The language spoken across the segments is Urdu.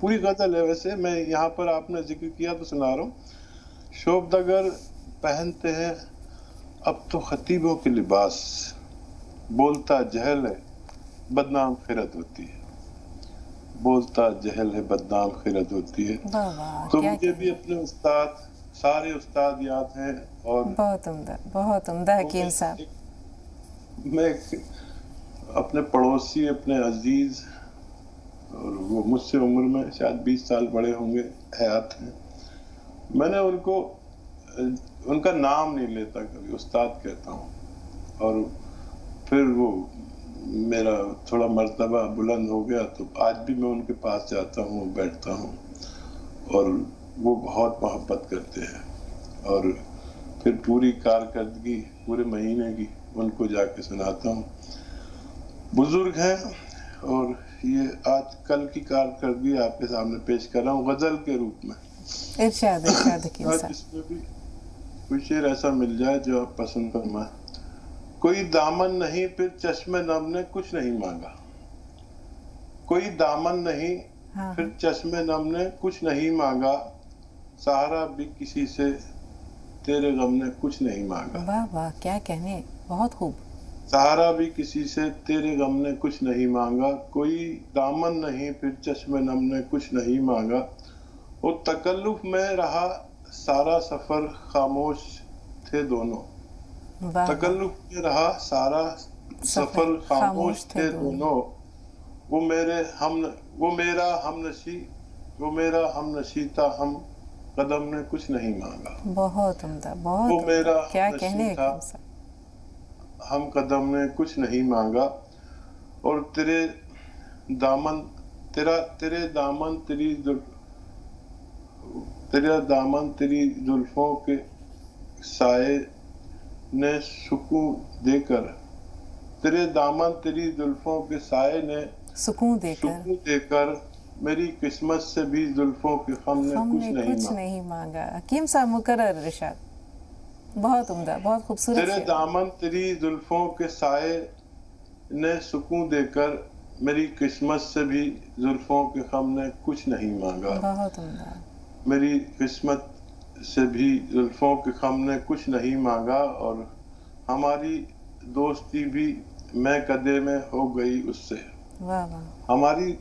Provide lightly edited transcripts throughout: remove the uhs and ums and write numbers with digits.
پوری غزل ہے. ویسے میں یہاں پر آپ نے ذکر کیا تو سنا رہا ہوں. شوبدگر پہنتے ہیں اب تو خطیبوں کے لباس، بولتا جہل ہے بدنام خرد ہوتی ہے، بولتا جہل ہے بدنام خرد ہوتی ہے. تو مجھے بھی اپنے استاد، سارے استاد یاد ہیں. اور بہت عمدہ، بہت عمدہ حکیم صاحب. میں اپنے پڑوسی، اپنے عزیز، اور وہ مجھ سے عمر میں شاید 20 سال بڑے ہوں گے، حیات ہیں. میں نے ان کا نام نہیں لیتا، کبھی استاد کہتا ہوں. اور پھر وہ میرا تھوڑا مرتبہ بلند ہو گیا تو آج بھی میں ان کے پاس جاتا ہوں، بیٹھتا ہوں، اور وہ بہت محبت کرتے ہیں. اور پھر پوری کارکردگی پورے مہینے کی ان کو جا کے سناتا ہوں. بزرگ ہیں، اور یہ آج کل کی کارکردگی آپ کے سامنے پیش کر رہا ہوں غزل کے روپ میں. ارشاد حکیم صاحب. اس میں بھی کوئی شعر ایسا مل جائے جو آپ پسند فرمائیں. کوئی دامن نہیں پھر چشم نم نے کچھ نہیں مانگا، کوئی دامن نہیں پھر چشم نم نے کچھ نہیں مانگا، سہارا بھی کسی سے تیرے غم نے کچھ نہیں مانگا. واہ واہ، کیا کہنے، بہت خوب. سہارا بھی کسی سے تیرے غم نے کچھ نہیں مانگا، کوئی دامن نہیں پھر چشم نم نے کچھ نہیں مانگا. وہ تکلف میں رہا سارا سفر خاموش تھے دونوں، تکلف میں رہا سارا سفر خاموش تھے دونوں. وہ میرا ہم نشی تھا، ہم قدم نے کچھ نہیں مانگا. بہت عمدہ، بہت. وہ میرا کیا کہنے تھا، ہم قدم نے کچھ نہیں مانگا. اور تیرے دامن تیری زلفوں کے سائے نے سکون دے کر، تیرے دامن تیری زلفوں کے سائے نے سکون دے کر، میری قسمت سے بھی زلفوں کے غم نے کچھ نہیں مانگا. حکیم صاحب مکرر ارشاد. بہت عمدہ، بہت خوبصورت. تیرے دامن تیری زلفوں کے سائے نے سکون دے کر، میری قسمت سے بھی زلفوں کے غم نے کچھ نہیں مانگا. بہت عمدہ. میری قسمت سے بھی زلفوں کے غم نے کچھ نہیں مانگا. اور ہماری دوستی بھی میں قدے میں ہو گئی اس سے. واہ واہ. ہماری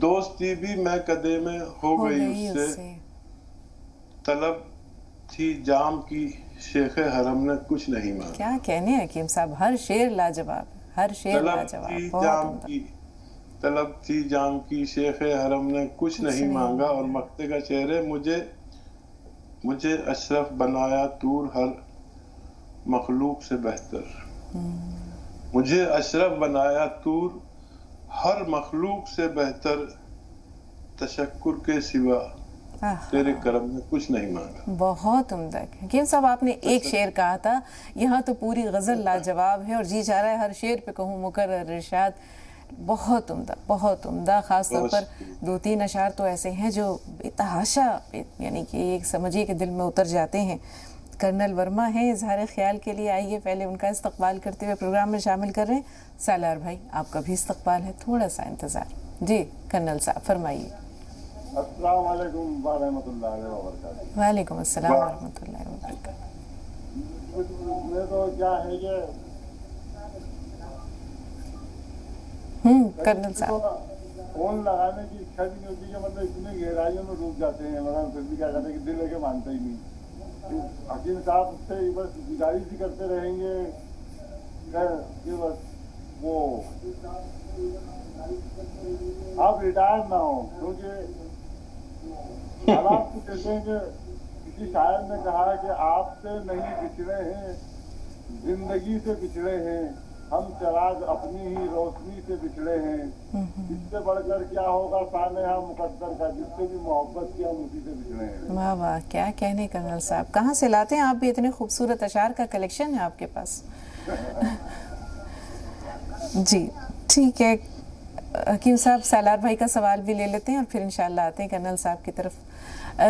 دوستی بھی میں قدے میں ہو گئی اس سے، طلب تھی جام کی شیخ حرم نے کچھ نہیں مانگا. کیا کہنے حکیم صاحب، ہر شعر لاجواب، ہر شعر لاجواب. طلب تھی جام کی شیخ حرم نے کچھ نہیں مانگا. اور مقتے کا شعر ہے، مجھے اشرف بنایا طور ہر مخلوق سے بہتر، مجھے اشرف بنایا طور ہر مخلوق سے بہتر، تشکر کے سوا تیرے کرم نے کچھ نہیں مانگا. بہت عمدہ. حکیم صاحب آپ نے ایک شعر کہا تھا، یہاں تو پوری غزل لاجواب ہے، اور جی چاہ رہا ہے ہر شعر پہ کہوں مکرر ارشاد. بہت عمدہ، بہت عمدہ. خاص طور پر 2-3 اشعار تو ایسے ہیں جو تحاشا، یعنی کہ ایک سمجھیے کہ دل میں اتر جاتے ہیں. کرنل ورما ہیں اظہار خیال کے لیے، آئیے پہلے ان کا استقبال کرتے ہوئے پروگرام میں شامل کر رہے ہیں. سالار بھائی آپ کا بھی استقبال ہے، تھوڑا سا انتظار. جی کرنل صاحب فرمائیے. السلام علیکم ورحمۃ اللہ وبرکاتہ. وعلیکم السلام ورحمۃ اللہ وبرکاتہ. میں تو کیا ہے کہ کرنل صاحب فون لگانے کی اچھا بھی نہیں ہوتی کہ مطلب اتنے گہرائیوں میں ڈوب جاتے ہیں، مگر پھر بھی کیا کہتے ہیں کہ دل ہے کہ مانتا ہی نہیں. حکیم صاحب سے بس گزارش ہی کرتے رہیں گے کہ بس وہ آپ ریٹائر نہ ہو، کیونکہ حالات کچھ ایسے ہیں کہ کسی شاعر نے کہا کہ آپ سے نہیں بچھڑے ہیں، زندگی سے بچھڑے ہیں، ہم چراغ اپنی ہی روشنی سے بچھڑے ہیں. اس سے بڑھ کر کیا ہوگا سانحہ مقدر کا، جس سے بھی محبت کیا ہم اسی سے بچھڑے ہیں. واہ واہ، کیا کہنے کرنل صاحب. کہاں سے لاتے ہیں آپ بھی اتنے خوبصورت اشعار کا کلیکشن ہے آپ کے پاس. جی ٹھیک ہے حکیم صاحب، سالار بھائی کا سوال بھی لے لیتے ہیں اور پھر انشاءاللہ آتے ہیں کرنل صاحب کی طرف.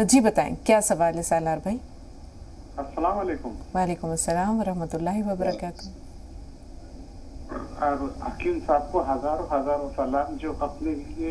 جی بتائیں کیا سوال ہے سالار بھائی. السلام علیکم. وعلیکم السلام ورحمۃ اللہ وبرکاتہ. اور حکیم صاحب کو ہزاروں سلام جو اپنے لیے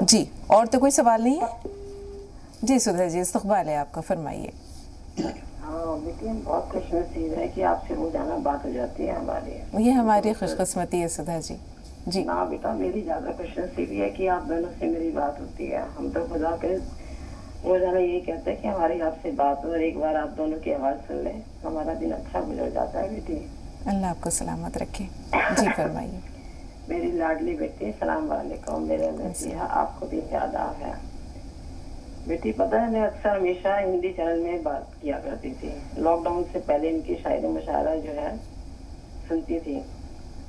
جی اور تو کوئی سوال نہیں ہے؟ جی سدھا جی استقبال ہے آپ کا، فرمائیے. ہاں بیٹی ہم بہت خوش نصیب ہے کہ آپ سے روزانہ بات ہو جاتی ہے ہماری. یہ ہماری خوش قسمتی ہے سدھا جی. جی نا بیٹا میری زیادہ خوش نصیبی ہے کہ آپ دونوں سے میری بات ہوتی ہے. ہم تو خدا کے روزانہ یہی کہتے ہیں کہ ہماری آپ سے بات ہو اور ایک بار آپ دونوں کی آواز سن لیں ہمارا دن اچھا گزر جاتا ہے. بیٹی اللہ آپ کو سلامت رکھے. جی فرمائیے. میری لاڈلی بیٹی السلام علیکم. میرے مسیحا آپ کو بھی آداب ہے. بیٹی پتہ ہے میں اکثر ہمیشہ ہندی چینل میں بات کیا کرتی تھی. لاک ڈاؤن سے پہلے ان کی شاعری مشاعرہ جو ہے سنتی تھی.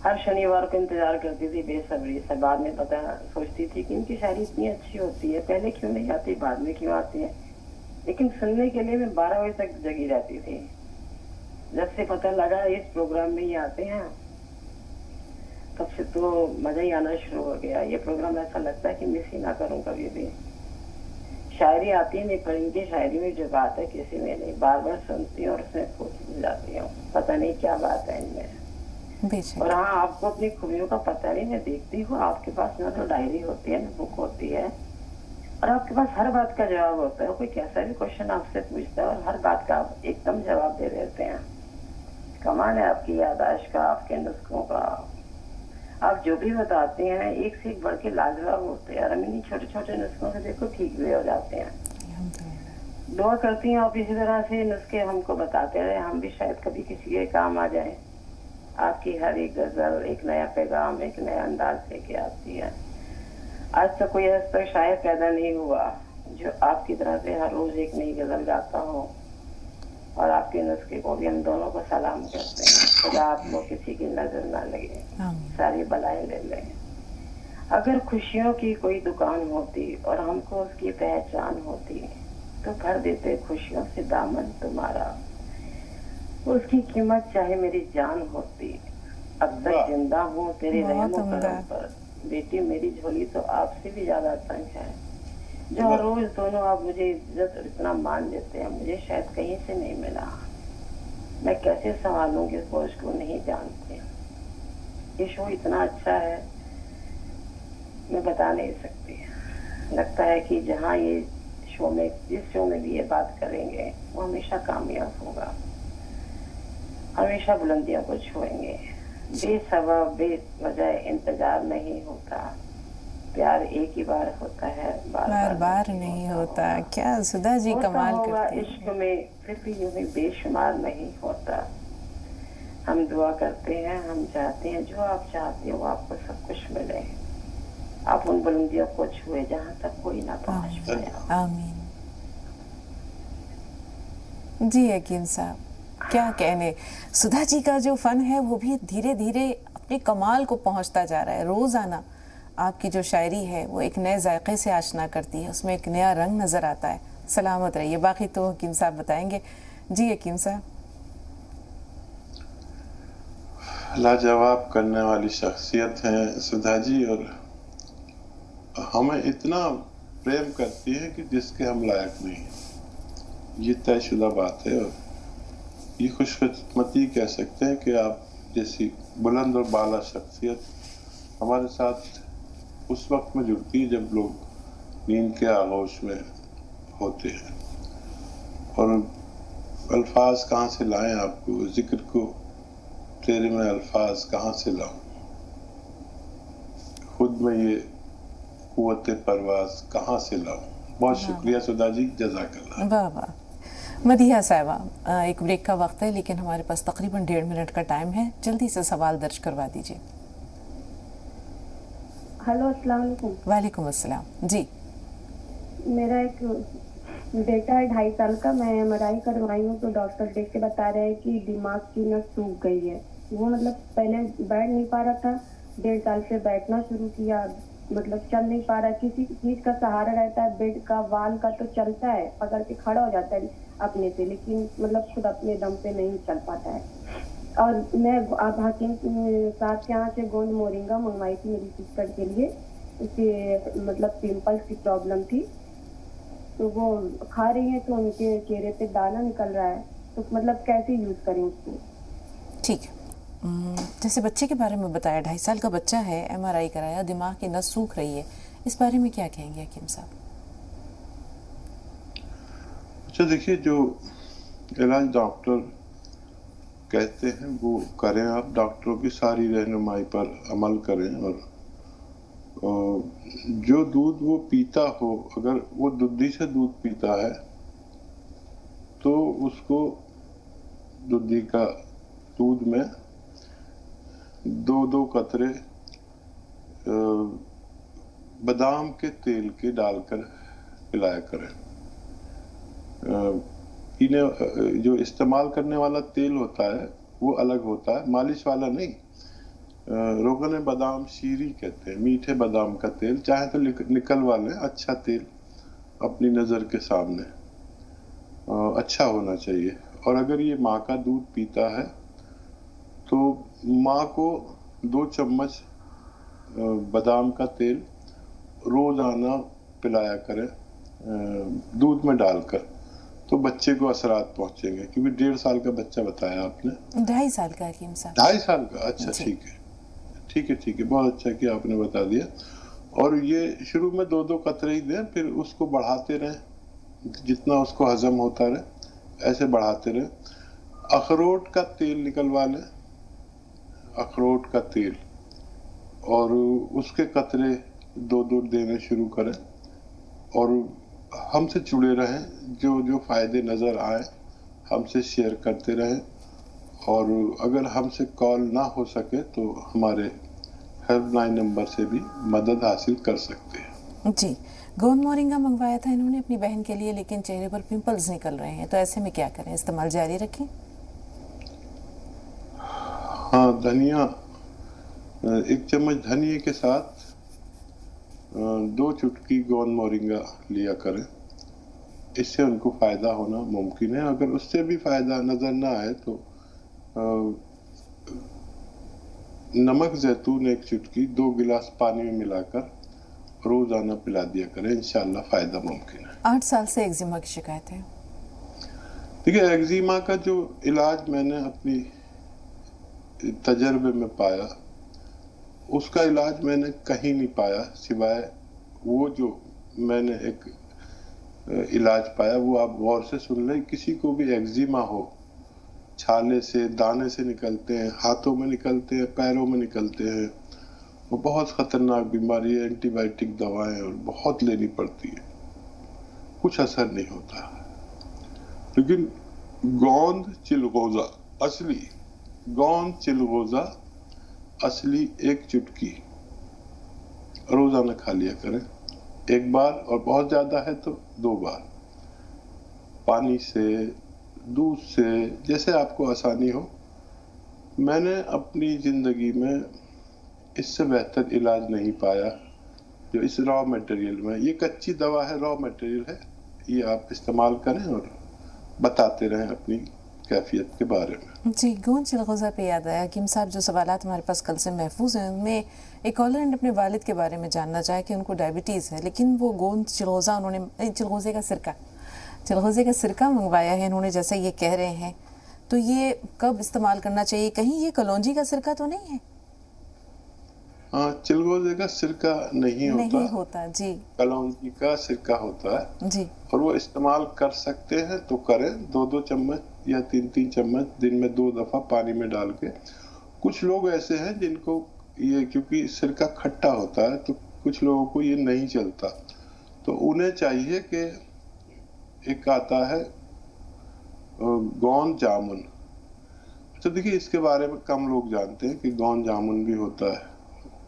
ہر شنیوار کو انتظار کرتی تھی بے صبری سے. بعد میں پتہ سوچتی تھی کہ ان کی شاعری اتنی اچھی ہوتی ہے پہلے کیوں نہیں آتی بعد میں کیوں آتی ہے. لیکن سننے کے لیے میں 12 بجے تک جگی رہتی تھی. جب سے پتہ لگا اس پروگرام میں ہی آتے ہیں تب سے تو مزہ ہی آنا شروع ہو گیا. یہ پروگرام ایسا لگتا ہے کہ مس ہی نہ کروں کبھی بھی. شاعری آتی ہے نہیں پر ان کی شاعری میں جو بات ہے کسی میں نہیں. بار بار سنتی ہوں اور اس میں کھو جاتی ہوں. پتہ نہیں کیا بات ہے ان میں. اور ہاں آپ کو اپنی خوبیوں کا پتہ نہیں. میں دیکھتی ہوں آپ کے پاس نہ تو ڈائری ہوتی ہے نہ بک ہوتی ہے اور آپ کے پاس ہر بات کا جواب ہوتا ہے. کوئی کیسا بھی کوشچن آپ سے پوچھتا ہے اور ہر بات کا آپ ایک دم جواب دے دیتے ہیں. کمال ہے آپ کی یاداشت کا، آپ کے نسخوں کا. آپ جو بھی بتاتے ہیں ایک سے ایک بڑھ کے لاجواب ہوتے ہیں اور ہم انہیں چھوٹے چھوٹے نسخوں سے دیکھو ٹھیک بھی ہو جاتے ہیں. دعا کرتی ہیں آپ اسی طرح سے نسخے ہم کو بتاتے رہے. ہم بھی شاید کبھی کسی کے کام آ جائیں. آپ کی ہر ایک غزل ایک نیا پیغام ایک نیا انداز لے کے آتی ہے. آج تک کوئی ایسا شاعر پیدا نہیں ہوا جو آپ کی طرح سے ہر روز ایک نئی غزل گاتا ہو. اور آپ کے نسخے کو بھی ہم دونوں کو سلام کرتے ہیں. خدا آپ کو کسی کی نظر نہ لگے، ساری بلائیں لے لیں. اگر خوشیوں کی کوئی دکان ہوتی اور ہم کو اس کی پہچان ہوتی تو بھر دیتے خوشیوں سے دامن تمہارا. اس کی قیمت چاہے میری جان ہوتی. اب تک زندہ ہوں تیرے رحم و کرم پر. بیٹی میری جھولی تو آپ سے بھی زیادہ تنگ ہے. جو ہر روز دونوں آپ مجھے عزت اور اتنا مان دیتے ہیں مجھے شاید کہیں سے نہیں ملا. میں کیسے سنبھالوں گی اس بوجھ کو نہیں جانتے. یہ شو اتنا اچھا ہے میں بتا نہیں سکتی. لگتا ہے کہ جہاں یہ شو میں جس شو میں بھی یہ بات کریں گے وہ ہمیشہ کامیاب ہوگا، ہمیشہ بلندیوں کو چھوئیں گے. بے سبب بے وجہ انتظار نہیں ہوتا. پیار ایک ہی بار ہوتا ہے بار بار نہیں ہوتا. کیا سدھا جی کمال کرتی ہیں. عشق میں پھر بھی یوں ہی بے شمار نہیں ہوتا. ہم دعا کرتے ہیں ہم چاہتے ہیں جو آپ چاہتے ہو آپ کو سب کچھ ملے. آپ ان بلندیوں کو چھوئے جہاں تک کوئی نہ پہنچ پایا. آمین. جی حکیم صاحب کیا کہنے. سدھا جی کا جو فن ہے وہ بھی دھیرے دھیرے اپنے کمال کو پہنچتا جا رہا ہے. روزانہ آپ کی جو شاعری ہے وہ ایک نئے ذائقے سے آشنا کرتی ہے. اس میں ایک نیا رنگ نظر آتا ہے. سلامت رہیے. باقی تو حکیم صاحب بتائیں گے. جی حکیم صاحب. لاجواب کرنے والی شخصیت ہیں سدھا جی اور ہمیں اتنا پریم کرتی ہے کہ جس کے ہم لائق نہیں ہیں. یہ طے شدہ بات ہے اور یہ خوش قسمتی کہہ سکتے ہیں کہ آپ جیسی بلند اور بالا شخصیت ہمارے ساتھ اس وقت میں جڑتی ہے جب لوگ نیند کے آغوش میں ہوتے ہیں. اور الفاظ کہاں سے لائیں آپ کو ذکر کو تیرے میں الفاظ کہاں سے لاؤں. خود میں یہ قوت پرواز کہاں سے لاؤں. بہت شکریہ سدھا جی. جزاک اللہ. واہ واہ. مدیحہ صاحبہ ایک بریک کا وقت ہے لیکن ہمارے پاس تقریباً 1.5 منٹ کا ٹائم ہے. جلدی سے سوال درج کروا دیجیے. ہلو السلام علیکم. وعلیکم السلام. جی میرا ایک بیٹا ہے 2.5 سال کا. میں ایم آر آئی کروائی ہوں تو ڈاکٹر دیکھ کے بتا رہے ہیں کہ دماغ کی نس سوکھ گئی ہے. وہ مطلب پہلے بیٹھ نہیں پا رہا تھا 1.5 سال سے بیٹھنا شروع کیا. مطلب چل نہیں پا رہا. کسی چیز کا سہارا رہتا ہے بیڈ کا وال کا تو چلتا ہے پکڑ کے کھڑا ہو جاتا ہے اپنے سے لیکن مطلب خود اپنے دم پہ نہیں چل پاتا ہے. اور میں آپ حکیم صاحب کے یہاں سے گوند مورنگا منگوائی تھی میری سسٹر کے لیے. اسے مطلب پمپلس کی پرابلم تھی تو وہ کھا رہی ہیں تو ان کے چہرے پہ دانا نکل رہا ہے تو مطلب کیسے یوز کریں اس کو. ٹھیک ہے. جیسے بچے کے بارے میں بتایا 2.5 سال کا بچہ ہے. ایم آر آئی کرایا. دماغ کی نس سوکھ رہی ہے. اس بارے میں کیا کہیں گے حکیم صاحب؟ اچھا دیکھیے، جو علاج ڈاکٹر کہتے ہیں وہ کریں، آپ ڈاکٹروں کی ساری رہنمائی پر عمل کریں، اور جو دودھ وہ پیتا ہو، اگر وہ دودھی سے دودھ پیتا ہے تو اس کو دودھی کا دودھ میں 2 قطرے بادام کے تیل کے ڈال کر پلایا کریں۔ جو استعمال کرنے والا تیل ہوتا ہے وہ الگ ہوتا ہے، مالش والا نہیں۔ روغن بادام شیری کہتے ہیں، میٹھے بادام کا تیل، چاہے تو نکلوا لیں، اچھا تیل اپنی نظر کے سامنے اچھا ہونا چاہیے۔ اور اگر یہ ماں کا دودھ پیتا ہے تو ماں کو 2 چمچ بادام کا تیل روزانہ پلایا کریں دودھ میں ڈال کر، تو بچے کو اثرات پہنچیں گے، کیونکہ 1.5 سال کا بچہ بتایا آپ نے۔ 2.5 سال کا حکیم صاحب؟ 2.5 سال کا، اچھا ٹھیک ہے، بہت اچھا کیا آپ نے بتا دیا۔ اور یہ شروع میں 2 قطرے ہی دیں، پھر اس کو بڑھاتے رہیں، جتنا اس کو ہضم ہوتا رہے ایسے بڑھاتے رہیں۔ اخروٹ کا تیل نکلوا لیں، اخروٹ کا تیل، اور اس کے قطرے 2 دینے شروع کریں، اور ہم سے جڑے رہیں، جو فائدے نظر آئیں ہم سے شیئر کرتے رہیں، اور اگر ہم سے کال نہ ہو سکے تو ہمارے ہیلپ لائن نمبر سے بھی مدد حاصل کر سکتے ہیں۔ جی، گوند مورنگا منگوایا تھا انہوں نے اپنی بہن کے لیے، لیکن چہرے پر پمپلز نکل رہے ہیں، تو ایسے میں کیا کریں؟ استعمال جاری رکھیں؟ ہاں، دھنیا، 1 چمچ دھنیے کے ساتھ 2 چٹکی گوند مورنگا لیا کریں، اس سے ان کو فائدہ ہونا ممکن ہے۔ اگر اس سے بھی فائدہ نظر نہ آئے تو نمک زیتون 1 چٹکی 2 گلاس پانی میں ملا کر روزانہ پلا دیا کریں، انشاءاللہ فائدہ ممکن ہے۔ 8 سال سے ایگزیما کی شکایت ہے؟ دیکھیے، ایگزیما کا جو علاج میں نے اپنی تجربے میں پایا، اس کا علاج میں نے کہیں نہیں پایا، سوائے وہ جو میں نے ایک علاج پایا، وہ آپ غور سے سن لیں۔ کسی کو بھی ایگزیما ہو، چھالے سے دانے سے نکلتے ہیں، ہاتھوں میں نکلتے ہیں، پیروں میں نکلتے ہیں، وہ بہت خطرناک بیماری ہے، اینٹی بائیوٹک دوائیں اور بہت لینی پڑتی ہے، کچھ اثر نہیں ہوتا۔ لیکن گوند چلغوزہ اصلی 1 چٹکی روزانہ کھا لیا کریں، 1 بار، اور بہت زیادہ ہے تو 2 بار، پانی سے، دودھ سے، جیسے آپ کو آسانی ہو۔ میں نے اپنی زندگی میں اس سے بہتر علاج نہیں پایا جو اس را میٹیریل میں، یہ کچی دوا ہے، را میٹیریل ہے، یہ آپ استعمال کریں اور بتاتے رہیں اپنی کیفیت کے بارے میں۔ جی، گوند چلغوزہ پہ یاد آیا حکیم صاحب، جو سوالات ہمارے پاس کل سے محفوظ ہیں ان میں ایک کالر نے اپنے والد کے بارے میں جاننا چاہا کہ ان کو ڈائبٹیز ہے، لیکن وہ گوند چلغوزہ انہوں نے چلغوزے کا سرکہ منگوایا ہے انہوں نے، جیسے یہ کہہ رہے ہیں، تو یہ کب استعمال کرنا چاہیے؟ کہیں یہ کلونجی کا سرکہ تو نہیں ہے؟ ہاں، چلغوزے کا سرکہ نہیں ہوتا، جی، کلونجی کا سرکہ ہوتا ہے جی، اور وہ استعمال کر سکتے ہیں تو کریں، 2 چمچ یا 3 چمچ دن میں 2 دفعہ پانی میں ڈال کے۔ کچھ لوگ ایسے ہیں جن کو یہ، کیونکہ سرکہ کھٹا ہوتا ہے تو کچھ لوگوں کو یہ نہیں چلتا، تو انہیں چاہیے کہ ایک آتا ہے گوند جامن، تو دیکھیے اس کے بارے میں کم لوگ جانتے ہیں کہ گوند جامن بھی ہوتا ہے۔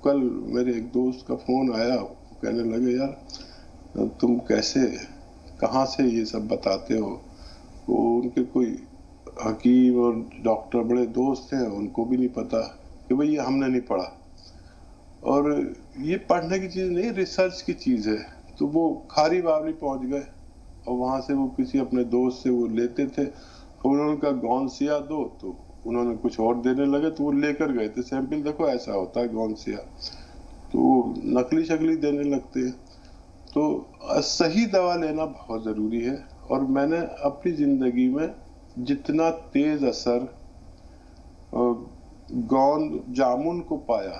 کل میرے ایک دوست کا فون آیا، کہنے لگے یار تم کہاں سے یہ سب بتاتے ہو؟ وہ ان کے کوئی حکیم اور ڈاکٹر بڑے دوست ہیں، ان کو بھی نہیں پتا کہ بھئی یہ ہم نے نہیں پڑھا، اور یہ پڑھنے کی چیز نہیں، ریسرچ کی چیز ہے۔ تو وہ کھاری بابلی پہنچ گئے اور وہاں سے وہ کسی اپنے دوست سے وہ لیتے تھے، انہوں نے کہا گوند سیاہ دو، تو انہوں نے کچھ اور دینے لگے، تو وہ لے کر گئے تھے سیمپل، دیکھو ایسا ہوتا ہے گوند سیاہ، تو وہ نقلی شکلی دینے لگتے ہیں۔ تو صحیح دوا لینا بہت ضروری ہے، اور میں نے اپنی زندگی میں جتنا تیز اثر گوند جامن کو پایا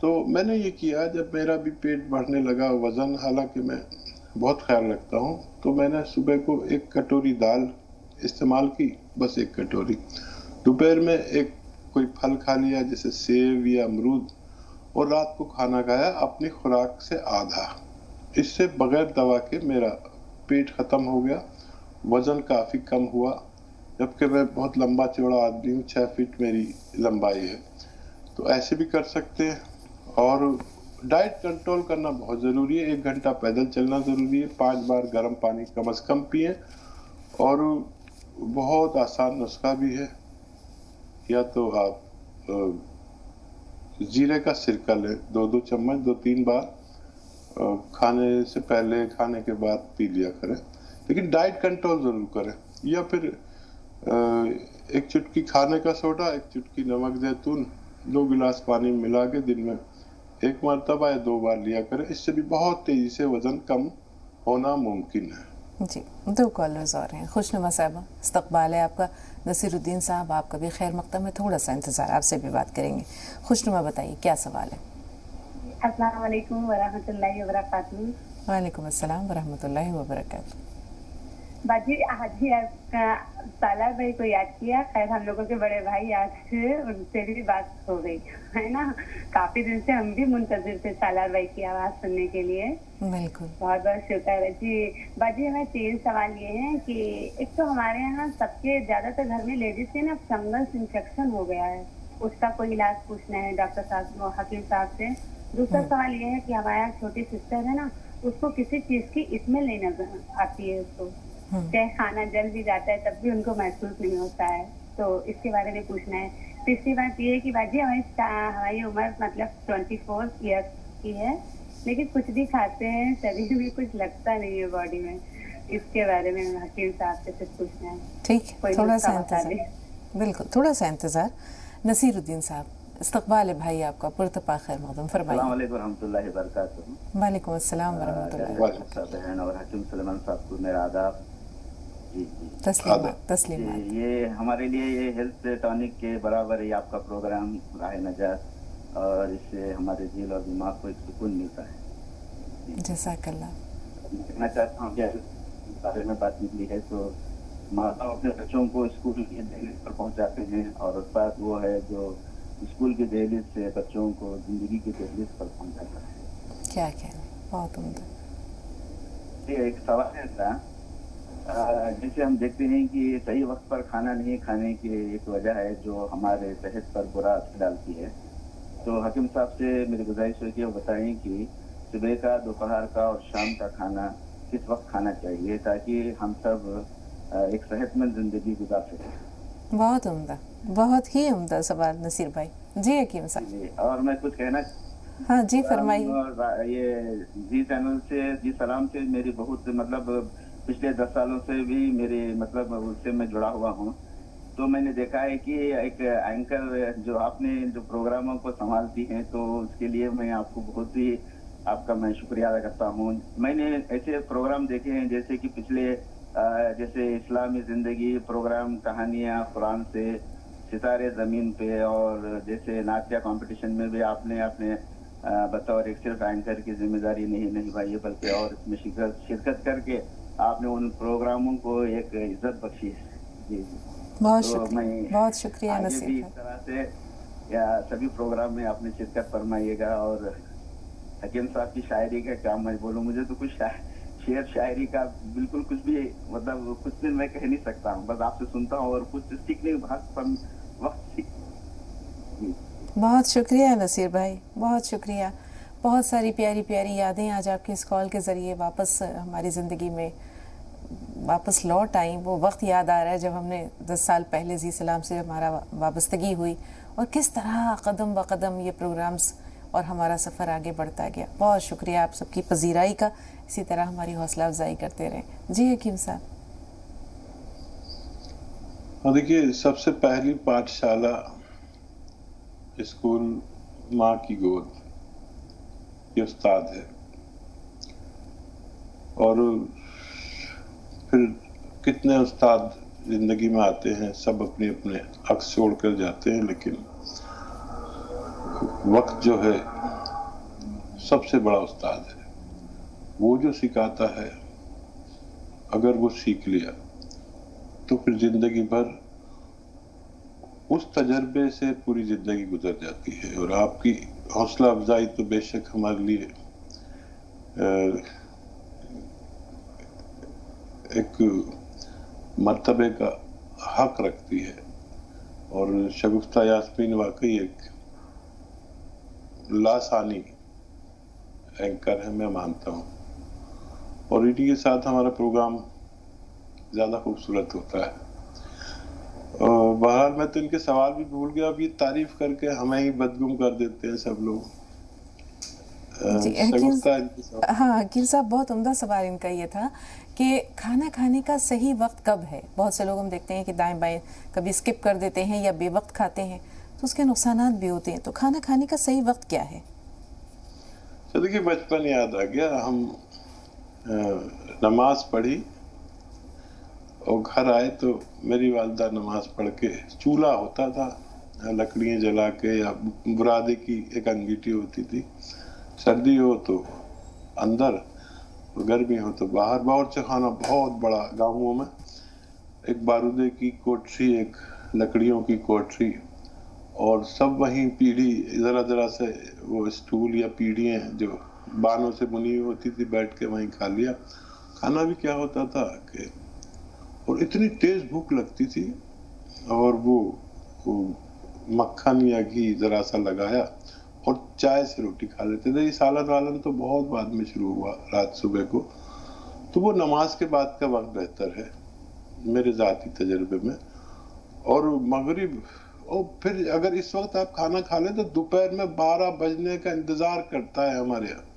تو میں نے یہ کیا، جب میرا بھی پیٹ بڑھنے لگا، وزن، حالانکہ میں بہت خیال رکھتا ہوں، تو میں نے صبح کو 1 کٹوری دال استعمال کی، بس 1 کٹوری. دوپہر میں کوئی پھل کھا لیا جیسے سیب یا امرود، اور رات کو کھانا کھایا اپنی خوراک سے آدھا. اس سے بغیر دوا کے میرا پیٹ ختم ہو گیا، وزن کافی کم ہوا، جبکہ میں بہت لمبا چوڑا آدمی ہوں، 6 فٹ میری لمبائی ہے. تو ایسے بھی کر سکتے ہیں. اور ڈائٹ کنٹرول کرنا بہت ضروری ہے. 1 گھنٹہ پیدل چلنا ضروری ہے. 5 بار گرم پانی کم از کم پئیں. اور بہت آسان نسخہ بھی ہے، یا تو آپ زیرے کا سرکہ لیں، 2 چمچ 2-3 بار کھانے سے پہلے، کھانے کے بعد پی لیا کریں، لیکن ڈائٹ کنٹرول ضرور کریں. یا پھر 1 چٹکی کھانے کا سوڈا، 1 چٹکی نمک زیتون، 2 گلاس پانی ملا کے دن میں 1 مرتبہ یا 2 بار لیا کریں. اس سے بھی بہت تیزی سے وزن کم ہونا ممکن ہے. جی 2 کالرز اور ہیں. خوشنما صاحبہ، استقبال ہے آپ کا. نصیر الدین صاحب، آپ کا بھی خیر مقدم ہے، تھوڑا سا انتظار، آپ سے بھی بات کریں گے. خوشنما بتائیے کیا سوال ہے؟ السلام علیکم ورحمۃ اللہ وبرکاتہ. وعلیکم السلام ورحمۃ اللہ وبرکاتہ. باجی آج ہی آپ کا سالار بھائی کو یاد کیا. خیر ہم لوگوں کے بڑے بھائی آج تھے، ان سے بھی بات ہو گئی ہے نا. کافی دن سے ہم بھی منتظر تھے سالار بھائی کی آواز سننے کے لیے. بالکل، بہت بہت شکر ہے جی. باجی ہمیں 3 سوال یہ ہیں کہ ایک تو ہمارے یہاں سب کے زیادہ تر گھر میں لیڈیز کے نا فنگس انفیکشن ہو گیا ہے، اس کا کوئی علاج پوچھنا ہے ڈاکٹر صاحب، حکیم صاحب سے. دوسرا سوال یہ ہے کہ ہمارے یہاں چھوٹی سسٹر ہے نا، اس کو کسی چیز کی اسمیل نہیں نظر آتی ہے، اس کو چاہے کھانا جل بھی جاتا ہے تب بھی ان کو محسوس نہیں ہوتا ہے. تو اس کے بارے میں پوچھنا ہے. تیسری بات یہ ہے کہ باجی ہماری عمر مطلب 24 ایئر کی ہے، لیکن کچھ بھی کھاتے ہیں شریر میں کچھ لگتا نہیں ہے باڈی میں. اس کے بارے میں حکیم صاحب سے کچھ پوچھنا ہے. ٹھیک ہے، تھوڑا سا انتظار. بالکل، تھوڑا سا انتظار. نصیر الدین صاحب، استقبال ہے بھائی آپ کا، پرتپا خیر مقدم، فرمائیے. السلام علیکم ورحمۃ اللہ وبرکاتہ. وعلیکم السلام ورحمۃ اللہ. بہن اور حکیم سلیمان صاحب کو میرا آداب. جی تسلیمات تسلیمات. یہ ہمارے لیے یہ ہیلتھ ٹانک کے برابر ہی آپ کا پروگرام راہ نجات، اور اس سے ہمارے دل اور دماغ کو ایک سکون ملتا ہے. جزاک اللہ. کہنا چاہتا ہوں کہ اس بارے میں بات نکلی ہے تو ماں باپ اپنے بچوں کو اسکول کی دہلیز پر پہنچاتے ہیں، اور اس بات وہ ہے جو اسکول کی دہلیز سے بچوں کو زندگی کی دہلیز پر پہنچاتا ہے. کیا کہنا، بہت عمدہ. یہ ایک سوال ہے تھا، جسے ہم دیکھتے ہیں کہ صحیح وقت پر کھانا نہیں کھانے کی ایک وجہ ہے جو ہمارے صحت پر برا اثر ڈالتی ہے. تو حکیم صاحب سے میری گزارش ہے کہ وہ بتائیں کہ صبح کا، دوپہر کا اور شام کا کھانا کس وقت کھانا چاہیے تاکہ ہم سب ایک صحت مند زندگی گزار سکیں. بہت عمدہ، بہت ہی عمدہ سوال نصیر بھائی. جی حکیم صاحب. اور میں کچھ کہنا، ہاں جی فرمائیے. یہ جی چینل سے، جی سلام سے میری بہت مطلب پچھلے 10 سالوں سے بھی میری مطلب اس سے میں جڑا ہوا ہوں. تو میں نے دیکھا ہے کہ ایک اینکر جو آپ نے جو پروگراموں کو سنبھالتی ہیں، تو اس کے لیے میں آپ کو بہت ہی آپ کا میں شکریہ ادا کرتا ہوں. میں نے ایسے پروگرام دیکھے ہیں جیسے کہ پچھلے جیسے اسلامی زندگی پروگرام، کہانیاں قرآن سے، ستارے زمین پہ، اور جیسے نعتیہ کمپٹیشن میں بھی آپ نے اپنے بطور ایک صرف اینکر کی ذمہ داری نہیں نبھائی، بلکہ اور اس میں شرکت کر کے آپ نے ان پروگراموں کو ایک عزت بخشی ہے. جی بہت شکریہ، بہت شکریہ نصیر بھی اس طرح سے سبھی پروگرام میں آپ نے شرکت فرمائیے گا. اور حکیم صاحب کی شاعری کا کیا میں بولوں، مجھے تو کچھ شعر شاعری کا بالکل کچھ بھی مطلب کچھ دن میں کہہ نہیں سکتا ہوں، بس آپ سے سنتا ہوں اور کچھ سیکھنے وقت. بہت شکریہ نصیر بھائی، بہت شکریہ. بہت ساری پیاری پیاری یادیں آج آپ کے اس کال کے ذریعے واپس ہماری زندگی میں واپس لوٹ آئیں. وہ وقت یاد آ رہا ہے جب ہم نے 10 سال پہلے زی سلام سے ہمارا وابستگی ہوئی، اور کس طرح قدم بقدم یہ پروگرامز اور ہمارا سفر آگے بڑھتا گیا. بہت شکریہ آپ سب کی پذیرائی کا. اسی طرح ہماری حوصلہ افزائی کرتے رہیں. جی حکیم صاحب. دیکھیے، سب سے پہلی پاٹھشالہ اسکول ماں کی گود، یہ استاد ہے. اور پھر کتنے استاد زندگی میں آتے ہیں، سب اپنے اپنے عکس چھوڑ کر جاتے ہیں، لیکن وقت جو ہے سب سے بڑا استاد ہے. وہ جو سکھاتا ہے اگر وہ سیکھ لیا تو پھر زندگی بھر اس تجربے سے پوری زندگی گزر جاتی ہے. اور آپ کی حوصلہ افزائی تو بے شک ہمارے لیے ایک مرتبے کا حق رکھتی ہے. اور شگفتہ یاسمین واقعی ایک لاسانی اینکر ہے، میں مانتا ہوں. اور انہی کے ساتھ ہمارا پروگرام زیادہ خوبصورت ہوتا ہے. بہرحال میں تو ان کے سوال بھی بھول گیا. اب یہ تعریف کر کے ہمیں ہی بدگم کر دیتے ہیں سب لوگ. ہاں حکیم صاحب، بہت عمدہ سوال ان کا یہ تھا کہ کھانا کھانے کا صحیح وقت کب ہے. بہت سے لوگ ہم دیکھتے ہیں کہ دائیں بائیں کبھی اسکپ کر دیتے ہیں یا بے وقت کھاتے ہیں، تو اس کے نقصانات بھی ہوتے ہیں. تو کھانا کھانے کا صحیح وقت کیا ہے؟ دیکھیے بچپن یاد آ گیا. ہم نماز پڑھی اور گھر آئے تو میری والدہ نماز پڑھ کے، چولہا ہوتا تھا لکڑیاں جلا کے، یا برادے کی ایک انگیٹھی ہوتی تھی، سردی ہو تو اندر، گرمی ہو تو باہر. باورچی خانہ بہت بڑا، گاؤں میں ایک بارودے کی کوٹری، ایک لکڑیوں کی کوٹری، اور سب وہیں پیڑھی ذرا ذرا سے وہ اسٹول یا پیڑھیاں جو بانوں سے بنی ہوئی ہوتی تھی، بیٹھ کے وہیں کھا لیا. کھانا بھی کیا ہوتا تھا کہ، اور اتنی تیز بھوک لگتی تھی، اور وہ مکھن یا گھی ذرا سا لگایا اور چائے سے روٹی کھا لیتے تھے. یہ سالن والن تو بہت بعد میں شروع ہوا رات صبح کو. تو وہ نماز کے بعد کا وقت بہتر ہے میرے ذاتی تجربے میں. اور مغرب، اور پھر اگر اس وقت آپ کھانا کھا لیں تو دوپہر میں 12 بجنے کا انتظار کرتا ہے ہمارے یہاں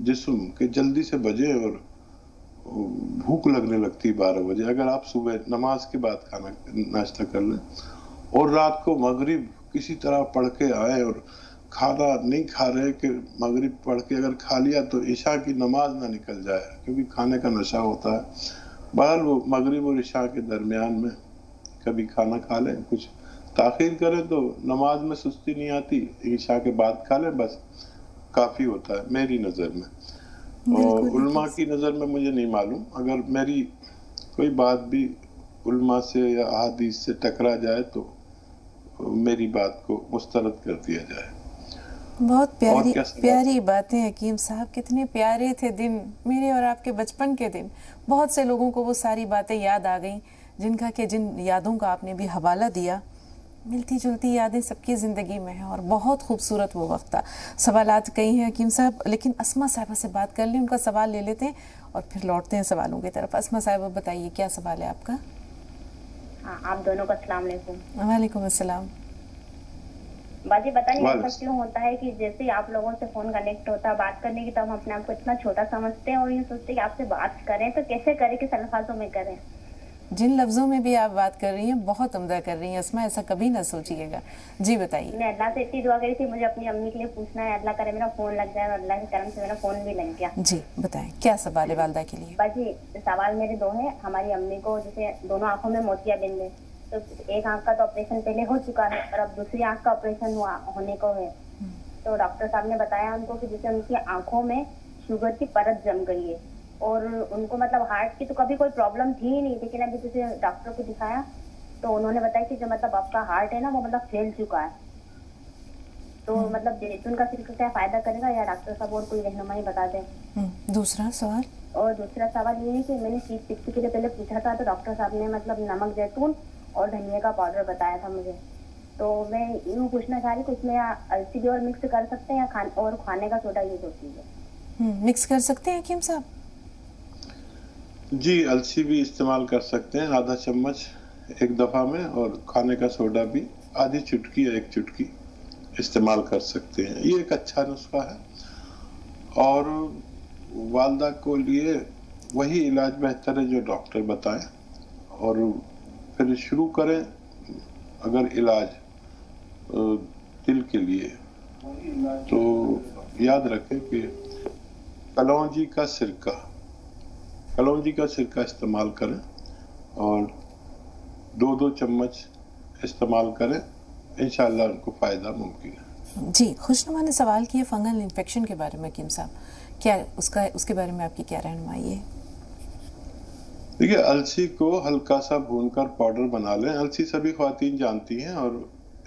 جسم کہ جلدی سے بجے، اور بھوک لگنے لگتی 12 بجے اگر آپ صبح نماز کے بعد کھانا ناشتہ کر لیں. اور رات کو مغرب کسی طرح پڑھ کے آئے، اور کھانا نہیں کھا رہے کہ مغرب پڑھ کے اگر کھا لیا تو عشاء کی نماز نہ نکل جائے، کیونکہ کھانے کا نشہ ہوتا ہے. بہرحال وہ مغرب اور عشاء کے درمیان میں کبھی کھانا کھا لیں، کچھ تاخیر کریں تو نماز میں سستی نہیں آتی. عشاء کے بعد کھا لیں، بس کافی ہوتا ہے میری نظر میں. اور علماء کی نظر میں مجھے نہیں معلوم، اگر میری کوئی بات بھی علماء سے یا احادیث سے ٹکرا جائے تو میری بات کو مسترد کر دیا جائے. بہت پیاری باتیں حکیم صاحب. کتنے پیارے تھے دن میرے اور آپ کے بچپن کے دن. بہت سے لوگوں کو وہ ساری باتیں یاد آ گئیں جن یادوں کا آپ نے بھی حوالہ دیا. ملتی جلتی یادیں سب کی زندگی میں ہیں، اور بہت خوبصورت وہ وقت تھا. سوالات کئی ہیں حکیم صاحب، لیکن اسما صاحبہ سے بات کر لیں، ان کا سوال لے لیتے ہیں اور پھر لوٹتے ہیں سوالوں کی طرف. اسما صاحبہ بتائیے کیا سوال ہے آپ کا؟ آپ دونوں کو السلام علیکم. وعلیکم السلام. باجی پتہ نہیں ایسا کیوں ہوتا ہے کہ جیسے آپ لوگوں سے فون کنیکٹ ہوتا ہے بات کرنے کی، تو ہم اپنے آپ کو اتنا چھوٹا سمجھتے ہیں اور یہ سوچتے ہیں کہ آپ سے بات کریں تو کیسے کریں، کس الفاظوں میں کریں. جن لفظوں میں بھی آپ بات کر رہی ہیں بہت عمدہ کر رہی ہیں اسما، ایسا کبھی نہ سوچیے گا. جی بتائیے. میں اللہ سے اتنی دعا کری تھی، مجھے اپنی امی کے لیے پوچھنا ہے، اللہ کرے میرا فون لگ جائے، اور اللہ کے کرم سے میرا فون بھی لگ گیا. جی بتائیں کیا سوال ہے والدہ کے لیے؟ باجی سوال میرے دو ہیں. ہماری امی کو جیسے دونوں آنکھوں میں موتیا بند ہے، تو ایک آنکھ کا تو آپریشن پہلے ہو چکا ہے اور اب دوسری آنکھ کا آپریشن ہونے کو ہے. تو ڈاکٹر صاحب نے بتایا ان کو کہ جیسے ان کی آنکھوں میں شوگر کی پرت جم گئی ہے، اور ان کو مطلب ہارٹ کی تو کبھی کوئی پرابلم تھی ہی نہیں، لیکن ابھی جیسے ڈاکٹر کو دکھایا تو انہوں نے بتایا کہ جو مطلب آپ کا ہارٹ ہے نا وہ مطلب پھیل چکا ہے. تو مطلب جیتون کا صرف کیا فائدہ کرے گا، یا ڈاکٹر صاحب اور کوئی رہنمائی بتا دیں. دوسرا سوال. اور دوسرا سوال یہ ہے کہ میں نے سیٹ کے لیے پہلے پوچھا تھا تو ڈاکٹر صاحب نے مطلب نمک زیتون اور دھنیا کا پاؤڈر بتایا تھا مجھے. تو میں یوں پوچھنا چاہ رہی کہ اس میں السی بھی اور مکس کر سکتے ہیں، یا اور کھانے کا سوڈا یوز ہوتی ہے؟ مکس کر سکتے ہیں حکیم صاحب؟ جی السی بھی استعمال کر سکتے ہیں، آدھا چمچ ایک دفعہ میں، اور کھانے کا سوڈا بھی آدھی چٹکی یا ایک چٹکی استعمال کر سکتے ہیں. یہ ایک اچھا نسخہ ہے، اور والدہ کو لیے وہی علاج بہتر ہے جو ڈاکٹر بتائیں. اور پھر شروع کریں اگر علاج دل کے لیے تو یاد رکھیں کہ کلونجی کا سرکہ استعمال کریں، اور 2 چمچ استعمال کریں، انشاءاللہ ان کو فائدہ ممکن ہے. جی خوشنما نے سوال کیا فنگل انفیکشن کے بارے میں، حکیم صاحب کیا اس کے بارے میں آپ کی کیا رہنمائی ہے؟ دیکھیے السی کو ہلکا سا بھون کر پاؤڈر بنا لیں. السی سبھی خواتین جانتی ہیں، اور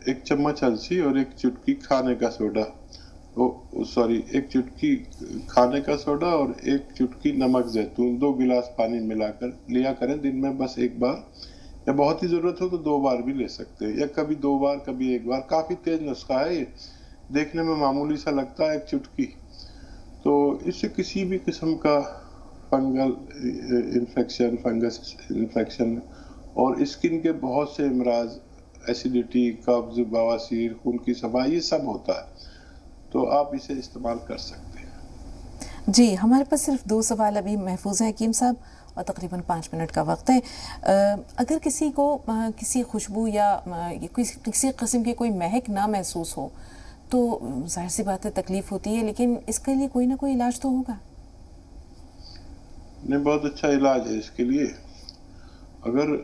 1 چمچ السی اور 1 چٹکی کھانے کا سوڈا، ایک چٹکی کھانے کا سوڈا اور 1 چٹکی نمک زیتون 2 گلاس پانی ملا کر لیا کریں دن میں بس 1 بار، یا بہت ہی ضرورت ہو تو 2 بار بھی لے سکتے ہیں، یا کبھی 2 بار کبھی 1 بار. کافی تیز نسخہ ہے یہ، دیکھنے میں معمولی سا لگتا ہے 1 چٹکی. تو اس سے کسی بھی قسم کا فنگل انفیکشن، فنگس انفیکشن اور اسکن کے بہت سے امراض، ایسیڈیٹی، قبض، بواسیر، خون کی صفائی، یہ سب ہوتا ہے. تو آپ اسے استعمال کر سکتے ہیں. جی ہمارے پاس صرف 2 سوال ابھی محفوظ ہیں حکیم صاحب، اور تقریباً 5 منٹ کا وقت ہے. اگر کسی کو کسی خوشبو یا کسی قسم کی کوئی مہک نہ محسوس ہو تو ظاہر سی بات ہے تکلیف ہوتی ہے، لیکن اس کے لیے کوئی نہ کوئی علاج تو ہوگا؟ نہیں، بہت اچھا علاج ہے اس کے لیے. اگر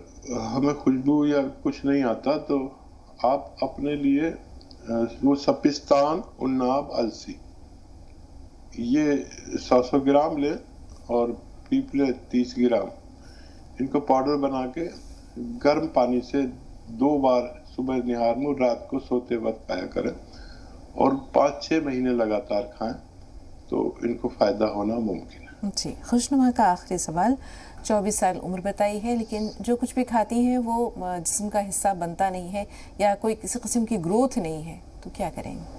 ہمیں خوشبو یا کچھ نہیں آتا تو آپ اپنے لیے وہ سپستان عناب السی، یہ 100 گرام لیں اور پیپلے 30 گرام، ان کو پاؤڈر بنا کے گرم پانی سے 2 بار صبح نہار میں، رات کو سوتے وقت پایا کریں، اور 5-6 مہینے لگاتار کھائیں تو ان کو فائدہ ہونا ممکن ہے. جی خوشنما کا آخری سوال، 24 سال عمر بتائی ہے، لیکن جو کچھ بھی کھاتی ہیں وہ جسم کا حصہ بنتا نہیں ہے یا کوئی کسی قسم کی گروتھ نہیں ہے، تو کیا کریں گے؟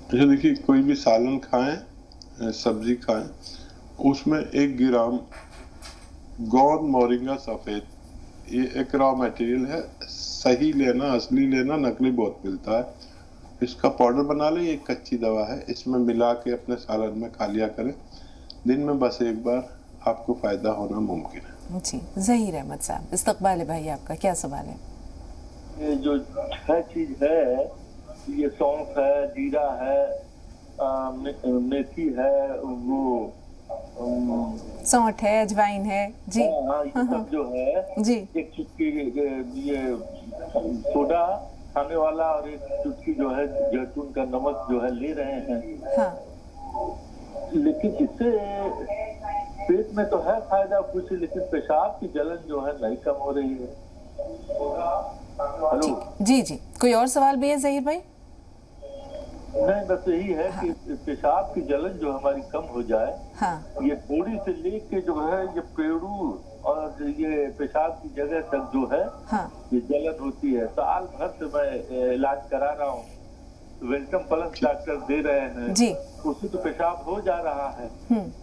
اچھا دیکھیے، کوئی بھی سالن کھائیں، سبزی کھائیں، اس میں 1 گرام گوند مورنگا سفید، یہ ایک را میٹیریل ہے، صحیح لینا، اصلی لینا، نقلی بہت ملتا ہے. اس کا پاؤڈر بنا لیں، یہ کچی دوا ہے، اس میں ملا کے اپنے سالن میں کھا لیا کریں دن میں بس 1 بار، آپ کو فائدہ ہونا ممکن ہے. جی ظہیر احمد صاحب، استقبال بھائی آپ کا کیا سوال ہے؟ یہ جو 6 چیز ہے، یہ سونف ہے، جیرا ہے، میتھی ہے، وہ سونٹ ہے، اجوائن ہے، جی ہاں یہ سب جو ہے، جی 1 چٹکی یہ سوڈا کھانے والا اور 1 چٹکی جو ہے زیتون کا نمک جو ہے لے رہے ہیں. ہاں لیکن اس سے پیٹ میں تو ہے فائدہ کچھ، لیکن پیشاب کی جلن جو ہے نہیں کم ہو رہی ہے. ہلو جی جی کوئی اور سوال بھی ہے ظہیر بھائی؟ نہیں، بس یہی ہے کہ پیشاب کی جلن جو ہماری کم ہو جائے. ہاں یہ تھوڑی سے لے کے جو ہے یہ پیڑو اور یہ پیشاب کی جگہ تک جو ہے یہ جلن ہوتی ہے. سال بھر سے میں علاج کرا رہا ہوں، ویلکم پلس ڈاکٹر دے رہے ہیں جی، اس سے تو پیشاب ہو جا رہا ہے،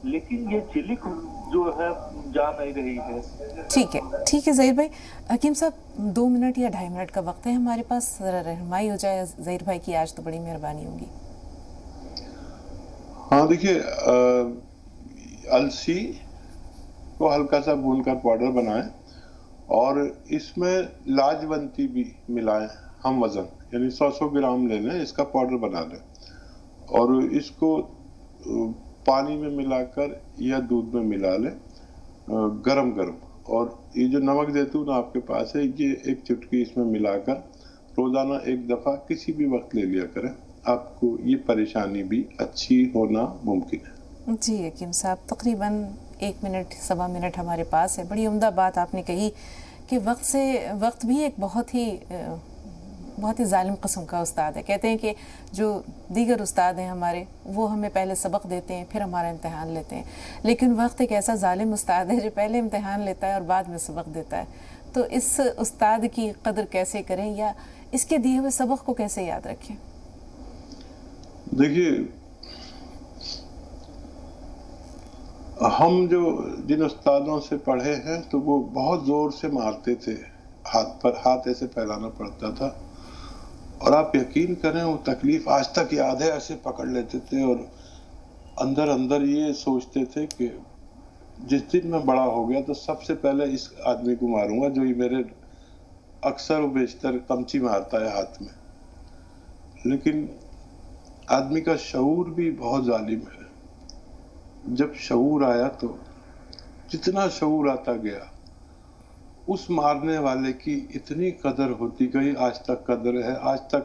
لیکن یہ چلک جو ہے جا نہیں رہی ہے. ٹھیک ہے ظہیر بھائی. حکیم صاحب 2 منٹ یا 2.5 منٹ کا وقت ہے ہمارے پاس، ذرا رہنمائی ہو جائے ظہیر بھائی کی، آج تو بڑی مہربانی ہوگی. ہاں دیکھیے، السی کو ہلکا سا بھون کر پاؤڈر بنائیں اور اس میں لاجونتی بھی ملائیں، ہم وزن، یعنی 100 گرام لے لیں، اس کا پاؤڈر بنا لیں اور اس کو پانی میں ملا کر یا دودھ میں ملا لیں گرم، اور یہ جو نمک زیتون آپ کے پاس ہے یہ 1 چٹکی اس میں ملا کر روزانہ 1 دفعہ کسی بھی وقت لے لیا کریں، آپ کو یہ پریشانی بھی اچھی ہونا ممکن ہے. جی حکیم صاحب تقریباً 1 منٹ 1.25 منٹ ہمارے پاس ہے. بڑی عمدہ بات آپ نے کہی کہ وقت بھی ایک بہت ہی ظالم قسم کا استاد ہے. کہتے ہیں کہ جو دیگر استاد ہیں ہمارے وہ ہمیں پہلے سبق دیتے ہیں پھر ہمارا امتحان لیتے ہیں، لیکن وقت ایک ایسا ظالم استاد ہے جو پہلے امتحان لیتا ہے اور بعد میں سبق دیتا ہے. تو اس استاد کی قدر کیسے کریں یا اس کے دیے ہوئے سبق کو کیسے یاد رکھیں؟ دیکھیے، ہم جن استادوں سے پڑھے ہیں تو وہ بہت زور سے مارتے تھے، ہاتھ ایسے پھیلانا پڑتا تھا، اور آپ یقین کریں وہ تکلیف آج تک یاد ہے. ایسے پکڑ لیتے تھے اور اندر یہ سوچتے تھے کہ جس دن میں بڑا ہو گیا تو سب سے پہلے اس آدمی کو ماروں گا جو یہ میرے اکثر و بیشتر کمچی مارتا ہے ہاتھ میں. لیکن آدمی کا شعور بھی بہت ظالم ہے. جب شعور آیا تو جتنا شعور آتا گیا اس مارنے والے کی اتنی قدر ہوتی گئی، آج تک قدر ہے. آج تک